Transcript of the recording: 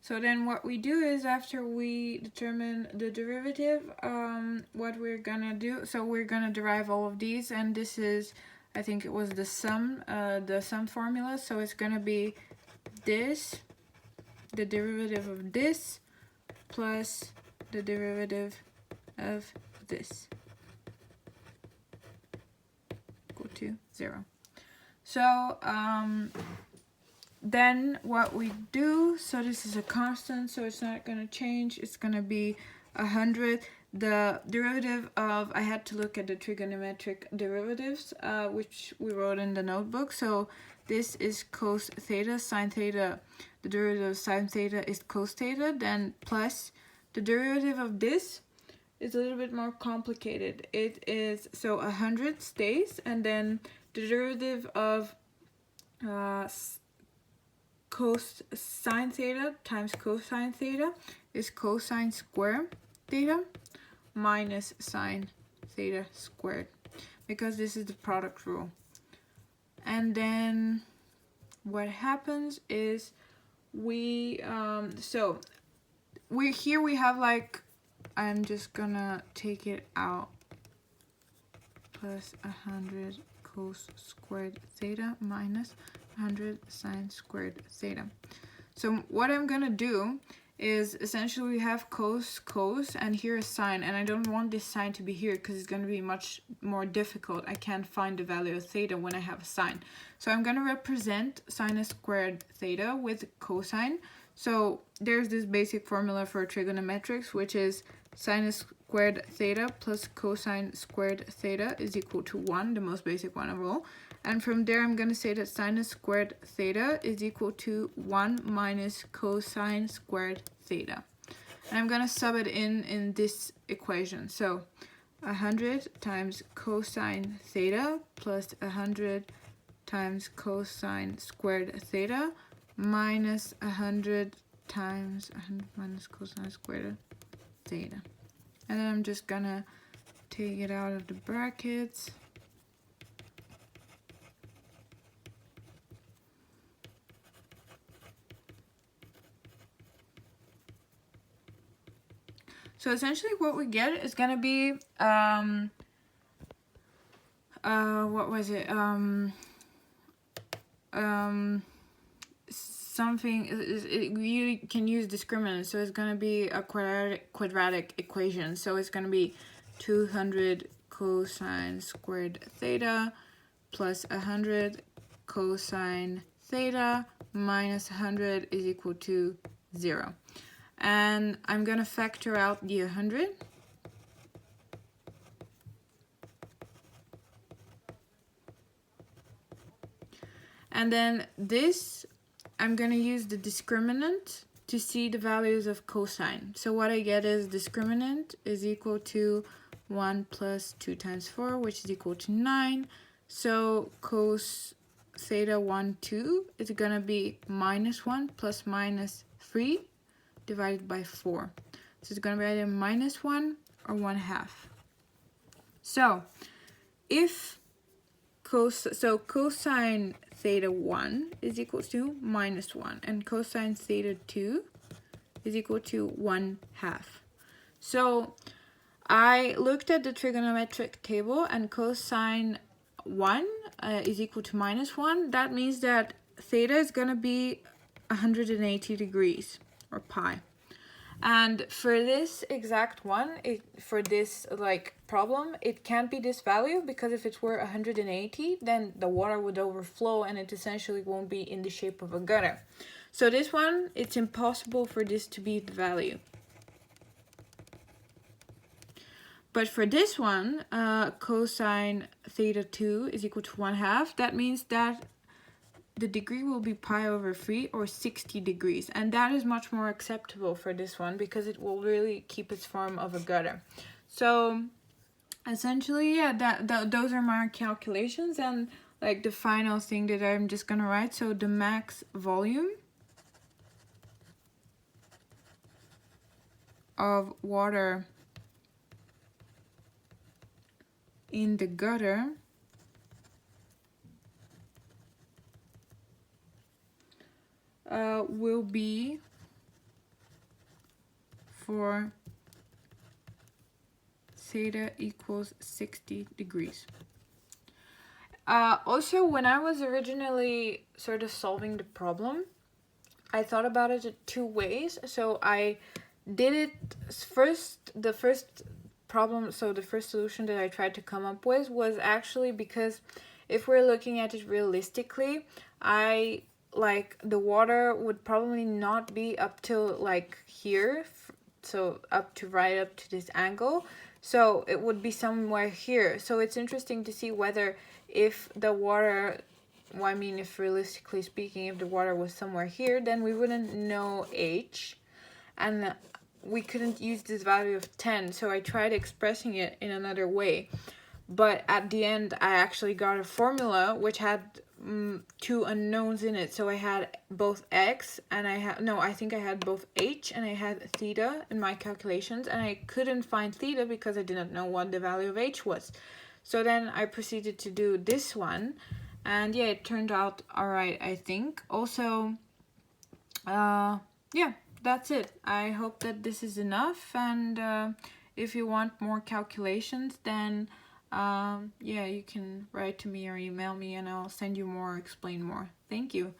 So then what we do is, after we determine the derivative, what we're gonna do, so we're gonna derive all of these, and this is, I think it was the sum formula, so it's gonna be this, the derivative of this, plus the derivative of this, equal to 0. So then what we do, so this is a constant, so it's not going to change, it's going to be 100. The derivative of, I had to look at the trigonometric derivatives, which we wrote in the notebook. So this is cos theta, sine theta, the derivative of sine theta is cos theta, then plus the derivative of this is a little bit more complicated. It is, so 100 stays, and then the derivative of cosine theta times cosine theta is cosine square theta minus sine theta squared, because this is the product rule. And then what happens is we here we have, like, I'm just gonna take it out, plus 100 cos squared theta minus 100 sine squared theta. So what I'm gonna do is, essentially we have cos, and here is sine, and I don't want this sine to be here because it's gonna be much more difficult. I can't find the value of theta when I have a sine. So I'm gonna represent sine squared theta with cosine. So there's this basic formula for trigonometrics, which is sine squared theta plus cosine squared theta is equal to 1, the most basic one of all. And from there, I'm going to say that sine squared theta is equal to 1 minus cosine squared theta. And I'm going to sub it in this equation. So 100 times cosine theta plus 100 times cosine squared theta minus 100 times 100 minus cosine squared theta. And then I'm just going to take it out of the brackets. So essentially what we get is going to be, what was it? Something, you can use discriminant, so it's going to be a quadratic equation. So it's going to be 200 cosine squared theta plus 100 cosine theta minus 100 is equal to 0. And I'm going to factor out the 100. And then this, I'm going to use the discriminant to see the values of cosine. So what I get is discriminant is equal to 1 plus 2 times 4, which is equal to 9. So cos theta 1, 2 is going to be minus 1 plus minus 3 divided by 4. So it's going to be either minus 1 or 1/2. So if cosine theta 1 is equal to minus 1, and cosine theta 2 is equal to 1/2. So I looked at the trigonometric table, and cosine 1 is equal to minus 1. That means that theta is going to be 180 degrees, or pi. And for this exact one, for this problem, it can't be this value, because if it were 180, then the water would overflow and it essentially won't be in the shape of a gutter. So this one, it's impossible for this to be the value. But for this one, cosine theta 2 is equal to 1/2. That means that the degree will be pi over 3, or 60 degrees. And that is much more acceptable for this one, because it will really keep its form of a gutter. So essentially, yeah, those are my calculations. And like the final thing that I'm just gonna write, so the max volume of water in the gutter will be for theta equals 60 degrees. Also, when I was originally sort of solving the problem, I thought about it two ways. So I did it first, the first problem, so the first solution that I tried to come up with was actually because if we're looking at it realistically, the water would probably not be up till like here, so right up to this angle. So it would be somewhere here. So it's interesting to see whether if the water, well, I mean, if realistically speaking, if the water was somewhere here, then we wouldn't know H, and we couldn't use this value of 10. So I tried expressing it in another way. But at the end, I actually got a formula which had two unknowns in it. So I had both x and I think I had both h and I had theta in my calculations, and I couldn't find theta because I didn't know what the value of h was. So then I proceeded to do this one, and yeah, it turned out all right, I think. Also, yeah, that's it. I hope that this is enough, and if you want more calculations, then yeah, you can write to me or email me and I'll send you more, explain more. Thank you.